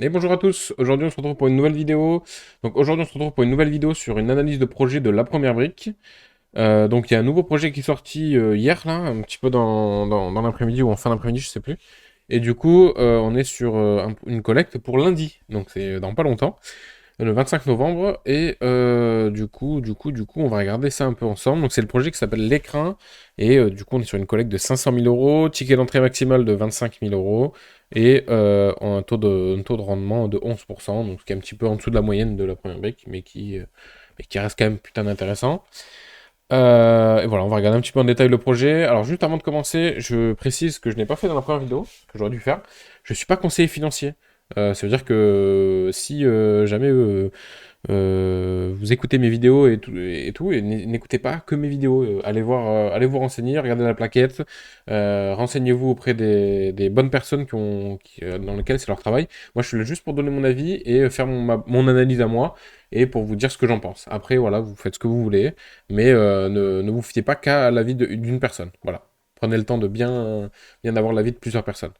Et bonjour à tous, aujourd'hui on se retrouve pour une nouvelle vidéo. Donc aujourd'hui on se retrouve pour une nouvelle vidéo sur une analyse de projet de la première brique. Donc il y a un nouveau projet qui est sorti hier là, un petit peu dans l'après-midi ou en fin d'après-midi, je sais plus. Et du coup on est sur une collecte pour lundi, donc c'est dans pas longtemps, le 25 novembre. Et du coup on va regarder ça un peu ensemble. Donc c'est le projet qui s'appelle l'écrin. Et du coup on est sur une collecte de 500 000 euros, ticket d'entrée maximal de 25 000 euros et un taux de rendement de 11%, donc ce qui est un petit peu en dessous de la moyenne de la première brique, mais qui reste quand même putain intéressant. Et voilà, on va regarder un petit peu en détail le projet. Alors juste avant de commencer, je précise que je n'ai pas fait dans la première vidéo, ce que j'aurais dû faire. Je ne suis pas conseiller financier. Ça veut dire que si jamais vous écoutez mes vidéos et n'écoutez pas que mes vidéos. Allez vous renseigner, regardez la plaquette, renseignez-vous auprès des bonnes personnes dans lesquelles c'est leur travail. Moi, je suis là juste pour donner mon avis et faire mon analyse à moi et pour vous dire ce que j'en pense. Après, voilà, vous faites ce que vous voulez, mais ne vous fiez pas qu'à l'avis d'une personne. Voilà. Prenez le temps de bien avoir l'avis de plusieurs personnes.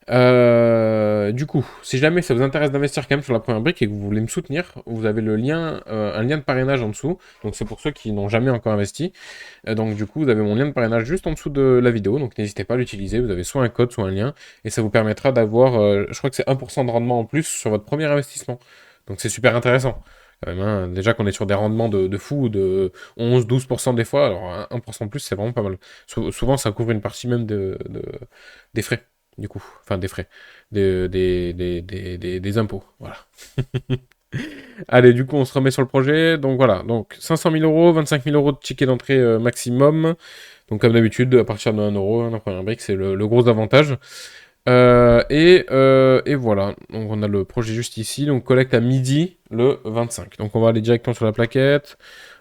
Du coup, si jamais ça vous intéresse d'investir quand même sur la première brique et que vous voulez me soutenir, vous avez le lien, un lien de parrainage en dessous. Donc c'est pour ceux qui n'ont jamais encore investi. Donc du coup, vous avez mon lien de parrainage juste en dessous de la vidéo. Donc n'hésitez pas à l'utiliser. Vous avez soit un code, soit un lien. Et ça vous permettra d'avoir, je crois que c'est 1% de rendement en plus sur votre premier investissement. Donc c'est super intéressant. Quand même, hein. Déjà qu'on est sur des rendements de fou, de 11-12% des fois. Alors 1% de plus, c'est vraiment pas mal. Souvent, ça couvre une partie même des frais du coup. Enfin, des frais. Des impôts. Voilà. Allez, du coup, on se remet sur le projet. Donc voilà. Donc 500 000 euros, 25 000 euros de ticket d'entrée maximum. Donc comme d'habitude, à partir de 1 euro, hein, la première brique, c'est le gros avantage. Et voilà. Donc on a le projet juste ici. Donc collecte à midi le 25. Donc on va aller directement sur la plaquette.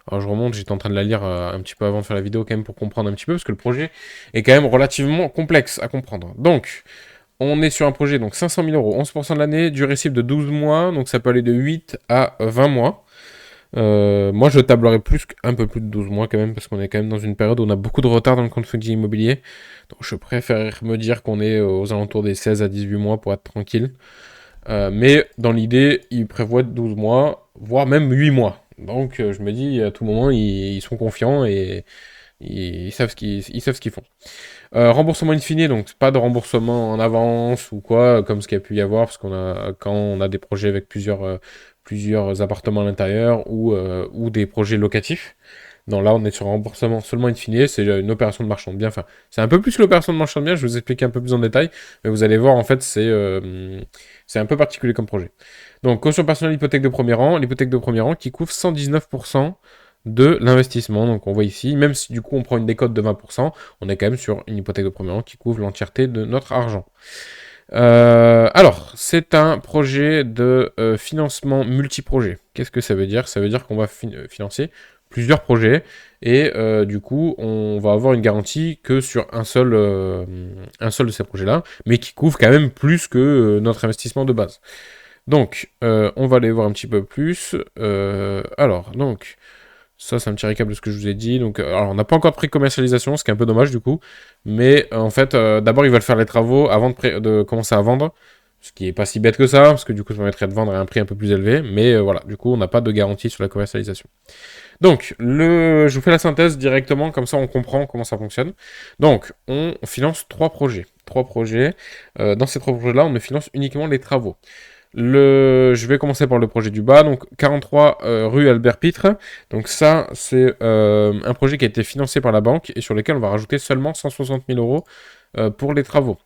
Alors je remonte, j'étais en train de la lire un petit peu avant de faire la vidéo quand même pour comprendre un petit peu, parce que le projet est quand même relativement complexe à comprendre. Donc, on est sur un projet, donc 500 000 euros, 11% de l'année, durée cible de 12 mois, donc ça peut aller de 8 à 20 mois. Moi, je tablerais un peu plus de 12 mois quand même, parce qu'on est quand même dans une période où on a beaucoup de retard dans le crowdfunding immobilier. Donc, je préfère me dire qu'on est aux alentours des 16 à 18 mois pour être tranquille. Mais dans l'idée, ils prévoient 12 mois, voire même 8 mois. Donc, je me dis, à tout moment, ils sont confiants et ils savent ils savent ce qu'ils font. Remboursement in fine, donc pas de remboursement en avance ou quoi, comme ce qu'il y a pu y avoir, parce quand on a des projets avec plusieurs appartements à l'intérieur ou des projets locatifs. Non, là, on est sur un remboursement seulement in fine, c'est une opération de marchand de biens. Enfin, c'est un peu plus l'opération de marchand de biens, je vais vous expliquer un peu plus en détail, mais vous allez voir, en fait, c'est un peu particulier comme projet. Donc, caution personnelle, hypothèque de premier rang, l'hypothèque de premier rang qui couvre 119% de l'investissement. Donc, on voit ici, même si du coup on prend une décote de 20%, on est quand même sur une hypothèque de premier rang qui couvre l'entièreté de notre argent. Alors, c'est un projet de financement multiprojet. Qu'est-ce que ça veut dire? Ça veut dire qu'on va financer plusieurs projets et du coup, on va avoir une garantie que sur un seul de ces projets-là, mais qui couvre quand même plus que notre investissement de base. Donc, on va aller voir un petit peu plus. Donc, ça, c'est un petit récap de ce que je vous ai dit. Donc, alors, on n'a pas encore de pré-commercialisation, ce qui est un peu dommage du coup. Mais en fait, d'abord, ils veulent faire les travaux avant de commencer à vendre. Ce qui est pas si bête que ça, parce que du coup, ça permettrait de vendre à un prix un peu plus élevé. Mais voilà, du coup, on n'a pas de garantie sur la commercialisation. Donc, je vous fais la synthèse directement, comme ça on comprend comment ça fonctionne. Donc, on finance trois projets. Trois projets. Dans ces trois projets-là, on ne finance uniquement les travaux. Je vais commencer par le projet du bas, donc 43 rue Albert Pitre. Donc ça, c'est un projet qui a été financé par la banque et sur lequel on va rajouter seulement 160 000 euros pour les travaux.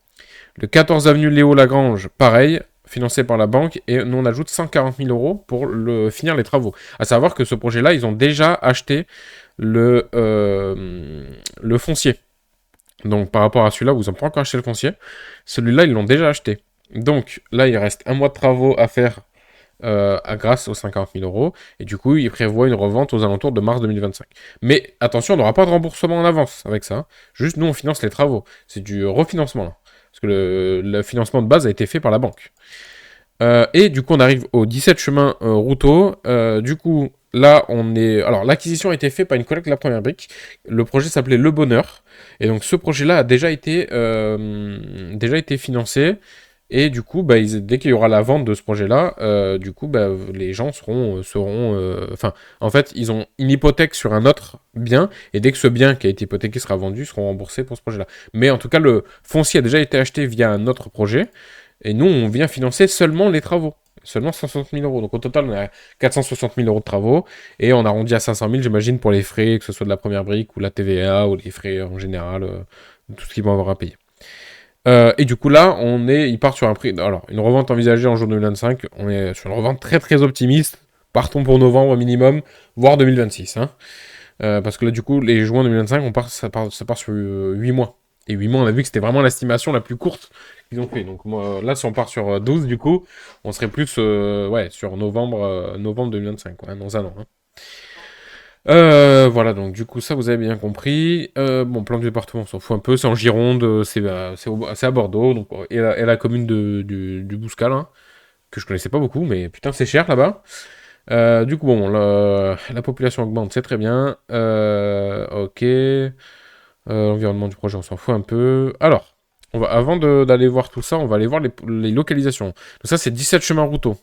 Le 14 avenue Léo Lagrange, pareil, financé par la banque et nous on ajoute 140 000 euros pour finir les travaux. À savoir que ce projet-là, ils ont déjà acheté le foncier. Donc par rapport à celui-là, vous n'avez pas encore acheté le foncier. Celui-là, ils l'ont déjà acheté. Donc là, il reste un mois de travaux à faire grâce aux 50 000 euros. Et du coup, il prévoit une revente aux alentours de mars 2025. Mais attention, on n'aura pas de remboursement en avance avec ça. Juste, nous, on finance les travaux. C'est du refinancement, là. Parce que le financement de base a été fait par la banque. Et du coup, on arrive au 17 chemin Routeau. Du coup, là, on est... Alors, l'acquisition a été faite par une collègue de la première brique. Le projet s'appelait Le Bonheur. Et donc, ce projet-là a déjà été financé. Et du coup, bah, dès qu'il y aura la vente de ce projet-là, du coup, bah, les gens enfin, en fait, ils ont une hypothèque sur un autre bien, et dès que ce bien qui a été hypothéqué sera vendu, ils seront remboursés pour ce projet-là. Mais en tout cas, le foncier a déjà été acheté via un autre projet, et nous, on vient financer seulement les travaux. Seulement 160 000 euros. Donc au total, on a 460 000 euros de travaux, et on arrondit à 500 000, j'imagine, pour les frais, que ce soit de la première brique, ou la TVA, ou les frais en général, tout ce qu'ils vont avoir à payer. Et du coup là, il part sur un prix. Alors, une revente envisagée en juin 2025. On est sur une revente très très optimiste. Partons pour novembre minimum, voire 2026. Hein. Parce que là, du coup, les juin 2025, ça part sur 8 mois. Et 8 mois, on a vu que c'était vraiment l'estimation la plus courte qu'ils ont fait. Donc moi, là, si on part sur 12, du coup, on serait plus ouais, sur novembre 2025, quoi, hein, dans un an. Hein. Voilà, donc du coup, ça, vous avez bien compris. Bon, plan du département, on s'en fout un peu. C'est en Gironde, c'est à Bordeaux, donc, et la commune du Bouscal, hein, que je connaissais pas beaucoup, mais putain, c'est cher là-bas. Du coup, bon, la population augmente, c'est très bien. Ok. L'environnement du projet, on s'en fout un peu. Alors, avant d'aller voir tout ça, on va aller voir les localisations. Donc ça, c'est 17 chemins routaux.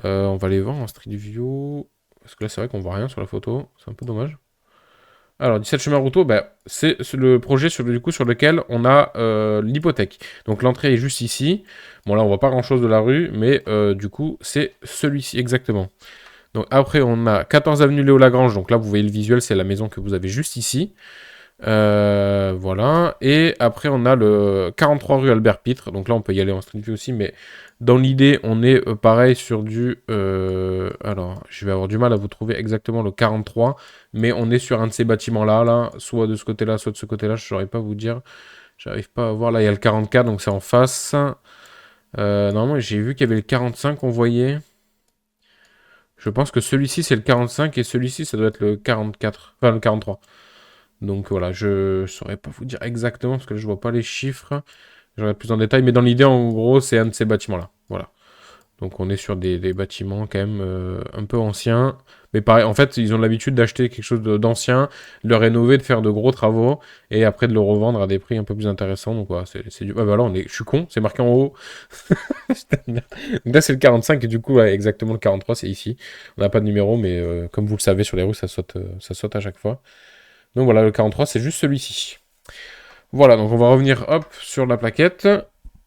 On va les voir en Street View. Parce que là, c'est vrai qu'on voit rien sur la photo. C'est un peu dommage. Alors, 17 chemins routaux, bah, c'est le projet du coup, sur lequel on a l'hypothèque. Donc, l'entrée est juste ici. Bon, là, on voit pas grand-chose de la rue, mais du coup, c'est celui-ci exactement. Donc, après, on a 14 avenue Léo Lagrange. Donc là, vous voyez le visuel, c'est la maison que vous avez juste ici. Voilà. Et après, on a le 43 rue Albert Pitre. Donc là, on peut y aller en street view aussi, mais dans l'idée, on est pareil sur du... alors, je vais avoir du mal à vous trouver exactement le 43, mais on est sur un de ces bâtiments-là, là, soit de ce côté-là, soit de ce côté-là. Je ne saurais pas vous dire. J'arrive pas à voir. Là, il y a le 44, donc c'est en face. Normalement, j'ai vu qu'il y avait le 45 qu'on voyait. Je pense que celui-ci, c'est le 45 et celui-ci, ça doit être le 44. Enfin, le 43. Donc voilà, je ne saurais pas vous dire exactement parce que je vois pas les chiffres. J'aurais plus en détail, mais dans l'idée, en gros, c'est un de ces bâtiments-là. Voilà. Donc on est sur des bâtiments quand même un peu anciens. Mais pareil, en fait, ils ont l'habitude d'acheter quelque chose d'ancien, de le rénover, de faire de gros travaux, et après de le revendre à des prix un peu plus intéressants. Donc voilà, c'est du... Ah bah là, je suis con, c'est marqué en haut. Donc là, c'est le 45, et du coup, ouais, exactement le 43, c'est ici. On n'a pas de numéro, mais comme vous le savez, sur les rues, ça saute à chaque fois. Donc voilà, le 43, c'est juste celui-ci. Voilà, donc on va revenir, hop, sur la plaquette.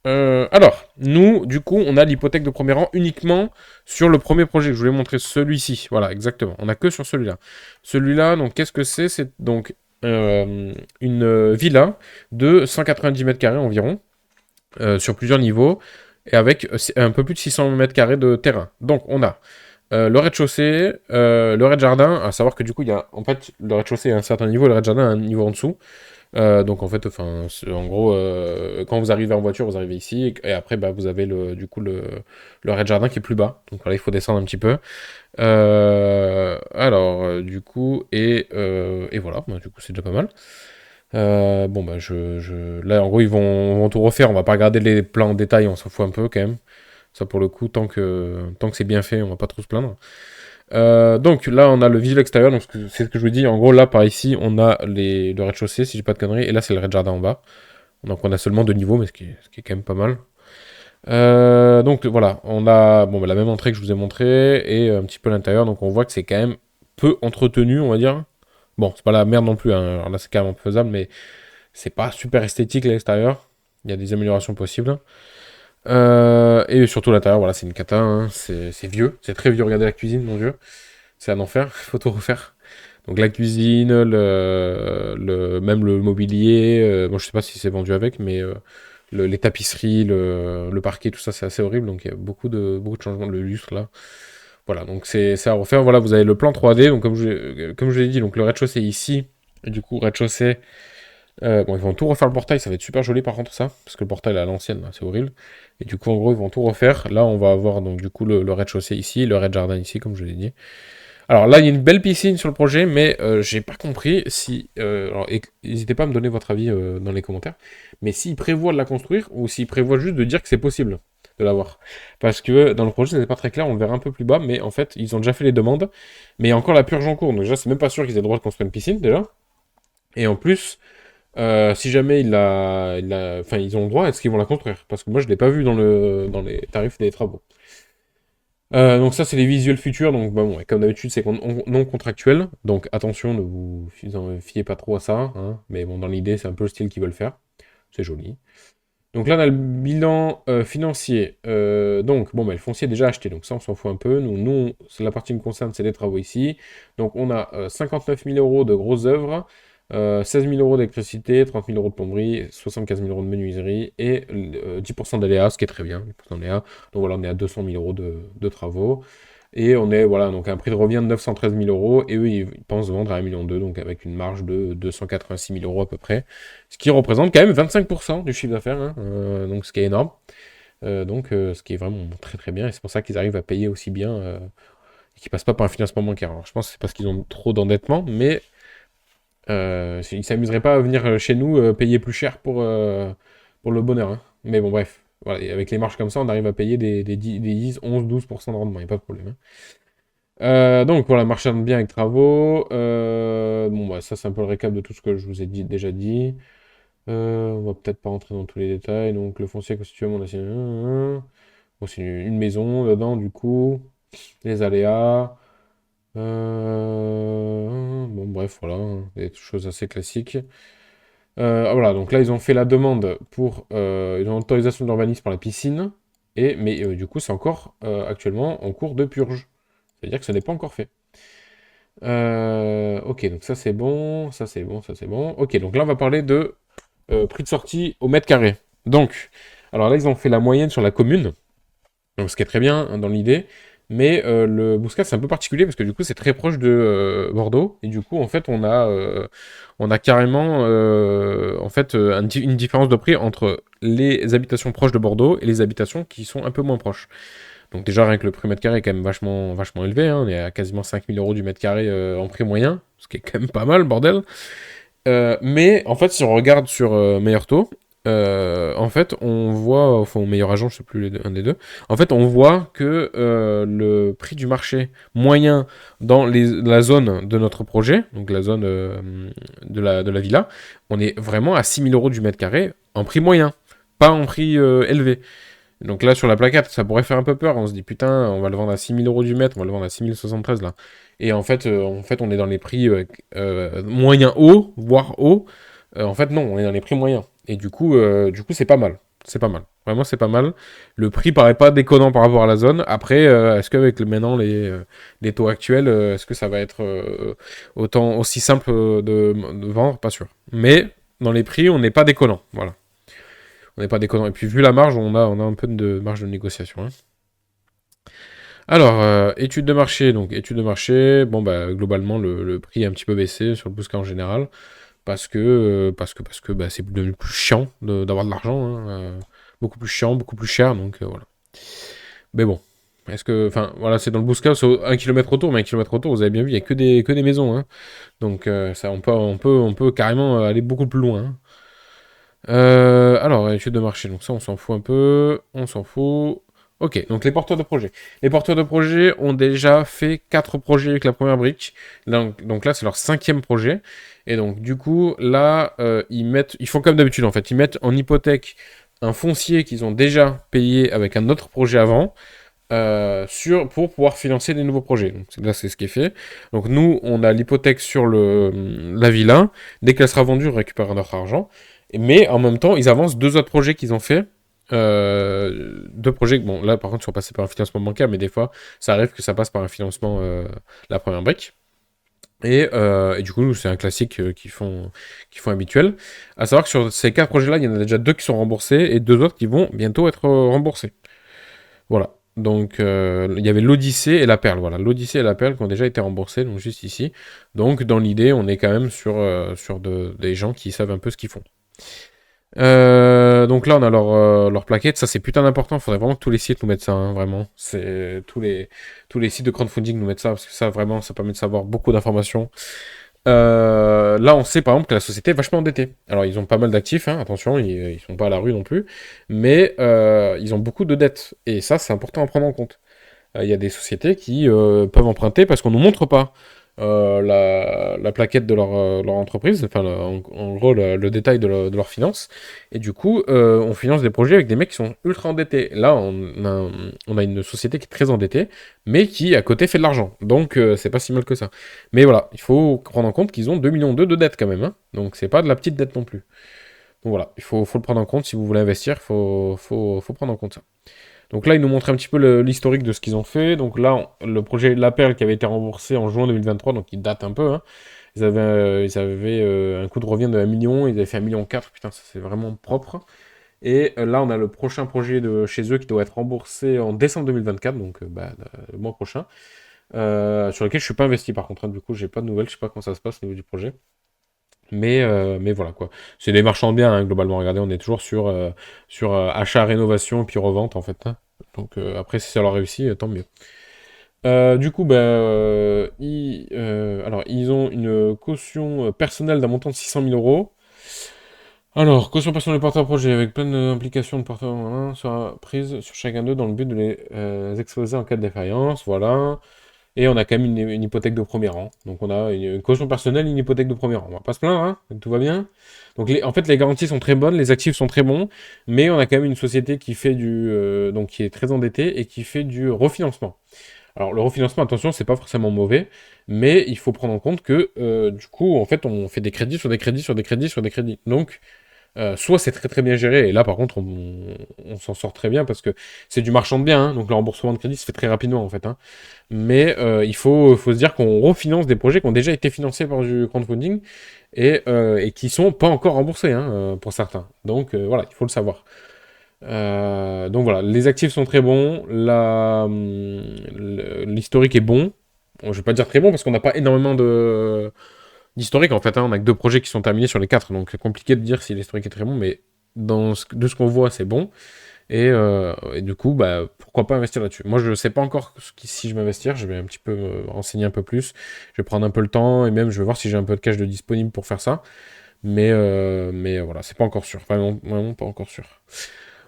Alors, nous, du coup, on a l'hypothèque de premier rang uniquement sur le premier projet que je voulais montrer, celui-ci. Voilà, exactement. On n'a que sur celui-là. Celui-là, donc, qu'est-ce que c'est? C'est donc une villa de 190 mètres carrés environ, sur plusieurs niveaux, et avec un peu plus de 600 mètres carrés de terrain. Donc, on a le rez-de-chaussée, le rez-de-jardin, à savoir que du coup, il y a en fait le rez-de-chaussée à un certain niveau, le rez-de-jardin à un niveau en dessous. Donc en fait, enfin, en gros, quand vous arrivez en voiture, vous arrivez ici, et après, bah, vous avez du coup le rez-de-jardin qui est plus bas. Donc voilà, il faut descendre un petit peu. Alors, du coup, et voilà, bah, du coup, c'est déjà pas mal. Bon, bah, là, en gros, vont tout refaire. On va pas regarder les plans en détail, on s'en fout un peu quand même. Ça, pour le coup, tant que c'est bien fait, on va pas trop se plaindre. Donc là, on a le visuel extérieur, donc c'est ce que je vous dis. En gros, là, par ici, on a le rez-de-chaussée, si j'ai pas de conneries, et là, c'est le rez-de-jardin en bas. Donc on a seulement 2 niveaux, mais ce qui est quand même pas mal. Donc voilà, on a bon, bah, la même entrée que je vous ai montré, et un petit peu l'intérieur, donc on voit que c'est quand même peu entretenu, on va dire. Bon, c'est pas la merde non plus, hein. Alors là, c'est carrément faisable, mais c'est pas super esthétique l'extérieur. Il y a des améliorations possibles. Et surtout l'intérieur, voilà, c'est une cata, hein. C'est vieux, c'est très vieux. Regardez la cuisine, mon Dieu, c'est un enfer, il faut tout refaire. Donc la cuisine, même le mobilier, bon, je sais pas si c'est vendu avec, mais les tapisseries, le parquet, tout ça, c'est assez horrible. Donc il y a beaucoup de changements, le lustre là. Voilà, donc c'est à refaire. Voilà, vous avez le plan 3D, donc comme je l'ai dit, donc le rez-de-chaussée est ici, et du coup, rez-de-chaussée. Bon, ils vont tout refaire le portail, ça va être super joli par contre ça, parce que le portail à l'ancienne, là, c'est horrible. Et du coup, en gros, ils vont tout refaire. Là, on va avoir donc du coup le rez-de-chaussée ici, le rez-de-jardin ici, comme je l'ai dit. Alors là, il y a une belle piscine sur le projet, mais j'ai pas compris si... alors, n'hésitez pas à me donner votre avis dans les commentaires, mais s'ils prévoient de la construire, ou s'ils prévoient juste de dire que c'est possible de l'avoir. Parce que dans le projet, c'était pas très clair, on le verra un peu plus bas, mais en fait, ils ont déjà fait les demandes, mais il y a encore la purge en cours, donc déjà, c'est même pas sûr qu'ils aient le droit de construire une piscine, déjà. Et en plus... Si jamais enfin, ils ont le droit, est-ce qu'ils vont la construire? Parce que moi, je l'ai pas vu dans les tarifs des travaux. Donc ça, c'est les visuels futurs. Donc bah, bon, comme d'habitude, c'est non contractuel. Donc attention, ne vous en fiez pas trop à ça, hein. Mais bon, dans l'idée, c'est un peu le style qu'ils veulent faire. C'est joli. Donc là, on a le bilan financier. Donc, bon, bah, le foncier est déjà acheté, donc ça, on s'en fout un peu. La partie qui me concerne, c'est les travaux ici. Donc, on a 59 000 euros de grosses œuvres, 16 000 euros d'électricité, 30 000 euros de plomberie, 75 000 euros de menuiserie et 10% d'aléas, ce qui est très bien, 10% d'aléas. Donc voilà, on est à 200 000 euros de travaux. Et on est, voilà, donc à un prix de revient de 913 000 euros, et eux, ils pensent vendre à 1,2 million, donc avec une marge de 286 000 euros à peu près, ce qui représente quand même 25% du chiffre d'affaires, hein, donc ce qui est énorme, ce qui est vraiment très très bien, et c'est pour ça qu'ils arrivent à payer aussi bien, et qu'ils passent pas par un financement bancaire. Alors je pense que c'est parce qu'ils ont trop d'endettement, mais ils s'amuseraient pas à venir chez nous payer plus cher pour le bonheur, hein. Mais bon, bref. Voilà, et avec les marges comme ça, on arrive à payer des 10, 11, 12% de rendement, il n'y a pas de problème, hein. Donc voilà, marchand de biens avec travaux. Bon, bah, ça, c'est un peu le récap de tout ce que je vous ai déjà dit. On va peut-être pas rentrer dans tous les détails. Donc, le foncier constitué mon ancien. Bon, c'est une maison dedans, du coup. Les aléas. Bon, bref, voilà, hein, des choses assez classiques. Voilà, donc là, ils ont fait la demande pour. Ils ont l'autorisation d'urbanisme pour la piscine. Mais du coup, c'est encore actuellement en cours de purge. C'est-à-dire que ce n'est pas encore fait. Ok, donc ça c'est bon, ça c'est bon, ça c'est bon. Ok, donc là on va parler de prix de sortie au mètre carré. Donc, alors là ils ont fait la moyenne sur la commune, donc ce qui est très bien hein, dans l'idée. Mais le Bouscat c'est un peu particulier parce que du coup c'est très proche de Bordeaux et du coup en fait on a carrément en fait une différence de prix entre les habitations proches de Bordeaux et les habitations qui sont un peu moins proches. Donc déjà, rien que le prix mètre carré est quand même vachement élevé, hein. On est à quasiment 5 000 euros du mètre carré en prix moyen, ce qui est quand même pas mal, bordel. Mais en fait, si on regarde sur Meilleur Taux, en fait, on voit, enfin, au Meilleur Agent, je sais plus, un des deux, en fait, on voit que le prix du marché moyen dans la zone de notre projet, donc la zone de la villa, on est vraiment à 6 000 euros du mètre carré en prix moyen, pas en prix élevé. Donc là, sur la plaquette, ça pourrait faire un peu peur. On se dit, putain, on va le vendre à 6 000 euros du mètre, on va le vendre à 6 073 là. Et en fait, on est dans les prix moyens hauts, voire hauts. En fait, non, on est dans les prix moyens. Et du coup c'est pas mal. C'est pas mal. Vraiment, c'est pas mal. Le prix paraît pas déconnant par rapport à la zone. Après, est-ce qu'avec maintenant les taux actuels, est-ce que ça va être autant aussi simple de vendre? Pas sûr. Mais dans les prix, on n'est pas déconnant. Voilà. On n'est pas déconnant. Et puis vu la marge, on a un peu de marge de négociation, hein. Alors, études de marché. Donc, études de marché, bon, bah, globalement, le prix a un petit peu baissé sur le Bouscat en général. Parce que bah, c'est devenu plus chiant d'avoir de l'argent, hein, beaucoup plus chiant, beaucoup plus cher. Donc, voilà. Mais bon. Est-ce que. Enfin, voilà, c'est dans le Bouscat, c'est 1 km autour. Mais 1 km autour, vous avez bien vu, il n'y a que des maisons, hein. Donc, ça, on peut carrément aller beaucoup plus loin, hein. Alors, étude de marché, donc ça, on s'en fout un peu. On s'en fout. Ok, donc les porteurs de projets. Les porteurs de projets ont déjà fait 4 projets avec la première brique. Donc là, c'est leur 5e projet. Et donc, du coup, là, ils font comme d'habitude, en fait. Ils mettent en hypothèque un foncier qu'ils ont déjà payé avec un autre projet avant. Pour pouvoir financer des nouveaux projets. Donc là, c'est ce qui est fait. Donc nous, on a l'hypothèque sur la villa. Dès qu'elle sera vendue, on récupère notre argent. Mais en même temps, ils avancent 2 autres projets qu'ils ont fait. 2 projets, bon là par contre ils sont passés par un financement bancaire, mais des fois ça arrive que ça passe par un financement la première brique. Et du coup c'est un classique qu'ils font habituel. À savoir que sur ces 4 projets-là, il y en a déjà 2 qui sont remboursés et 2 autres qui vont bientôt être remboursés. Voilà. Donc, il y avait l'Odyssée et la Perle. Voilà, l'Odyssée et la Perle qui ont déjà été remboursés, donc juste ici. Donc, dans l'idée, on est quand même sur des gens qui savent un peu ce qu'ils font. Donc là, on a leur plaquette. Ça, c'est putain d'important. Il faudrait vraiment que tous les sites nous mettent ça, hein, vraiment. C'est tous les sites de crowdfunding nous mettent ça, parce que ça, vraiment, ça permet de savoir beaucoup d'informations. Là, on sait par exemple que la société est vachement endettée. Alors, ils ont pas mal d'actifs, hein, attention, ils sont pas à la rue non plus, mais ils ont beaucoup de dettes. Et ça, c'est important à prendre en compte. Il y a des sociétés qui peuvent emprunter parce qu'on nous montre pas la plaquette de leur entreprise, enfin en gros le détail de leurs finances. Et du coup, on finance des projets avec des mecs qui sont ultra endettés. Là, on a une société qui est très endettée, mais qui à côté fait de l'argent. Donc c'est pas si mal que ça. Mais voilà, il faut prendre en compte qu'ils ont 2,2 millions de dettes quand même. Hein. Donc c'est pas de la petite dette non plus. Donc voilà, faut le prendre en compte. Si vous voulez investir, faut prendre en compte ça. Donc là, ils nous montrent un petit peu l'historique de ce qu'ils ont fait. Donc là, le projet La Perle qui avait été remboursé en juin 2023, donc il date un peu. Hein. Ils avaient un coût de revient de 1 million, ils avaient fait 1,4 million. Putain, ça c'est vraiment propre. Et là, on a le prochain projet de chez eux qui doit être remboursé en décembre 2024, donc le mois prochain. Sur lequel je suis pas investi par contre. Hein. Du coup, j'ai pas de nouvelles, je sais pas comment ça se passe au niveau du projet. Mais voilà quoi. C'est des marchands de biens, hein, globalement. Regardez, on est toujours sur achat, rénovation et puis revente en fait. Hein. Donc après, si ça leur réussit, tant mieux. Du coup, alors, ils ont une caution personnelle d'un montant de 600 000 euros. Alors, caution personnelle porteur-projet avec pleine implication de porteur sera prise sur chacun d'eux dans le but de les exposer en cas de défaillance. Voilà. Et on a quand même une hypothèque de premier rang. Donc on a une caution personnelle, une hypothèque de premier rang. On va pas se plaindre, hein, tout va bien. Donc en fait, les garanties sont très bonnes, les actifs sont très bons, mais on a quand même une société qui fait donc qui est très endettée et qui fait du refinancement. Alors le refinancement, attention, c'est pas forcément mauvais, mais il faut prendre en compte que du coup, en fait, on fait des crédits sur des crédits sur des crédits sur des crédits. Donc soit c'est très très bien géré, et là par contre on s'en sort très bien parce que c'est du marchand de biens, hein, donc le remboursement de crédit se fait très rapidement en fait. Hein. Mais il faut se dire qu'on refinance des projets qui ont déjà été financés par du crowdfunding et qui sont pas encore remboursés hein, pour certains. Donc voilà, il faut le savoir. Donc voilà, les actifs sont très bons, l'historique est bon. Bon, je vais pas dire très bon parce qu'on n'a pas énormément d'historique en fait. Hein. On a que 2 projets qui sont terminés sur les 4, donc c'est compliqué de dire si l'historique est très bon, mais de ce qu'on voit, c'est bon. Et du coup, pourquoi pas investir là-dessus. Moi, je ne sais pas encore si je vais investir. Je vais un petit peu me renseigner un peu plus. Je vais prendre un peu le temps et même je vais voir si j'ai un peu de cash de disponible pour faire ça. Mais voilà, c'est pas encore sûr. Vraiment, vraiment pas encore sûr.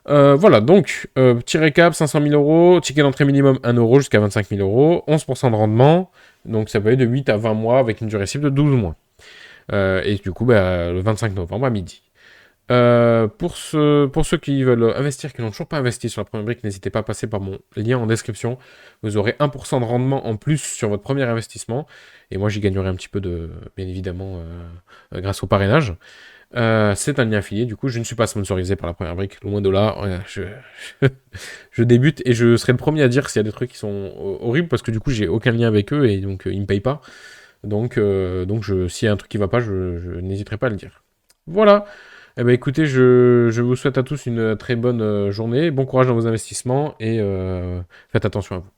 Voilà, donc, petit récap, 500 000 euros, ticket d'entrée minimum 1 euro jusqu'à 25 000 euros, 11% de rendement, donc ça peut aller de 8 à 20 mois avec une durée cible de 12 mois. Et du coup, le 25 novembre à midi. Pour ceux qui veulent investir, qui n'ont toujours pas investi sur la première brique, n'hésitez pas à passer par mon lien en description. Vous aurez 1% de rendement en plus sur votre premier investissement. Et moi, j'y gagnerai un petit peu bien évidemment, grâce au parrainage. C'est un lien affilié, du coup, je ne suis pas sponsorisé par la première brique, loin de là. Je débute et je serai le premier à dire s'il y a des trucs qui sont horribles parce que du coup, j'ai aucun lien avec eux et donc ils me payent pas. Donc s'il y a un truc qui va pas, je n'hésiterai pas à le dire. Voilà. Eh ben, écoutez, je vous souhaite à tous une très bonne journée, bon courage dans vos investissements et faites attention à vous.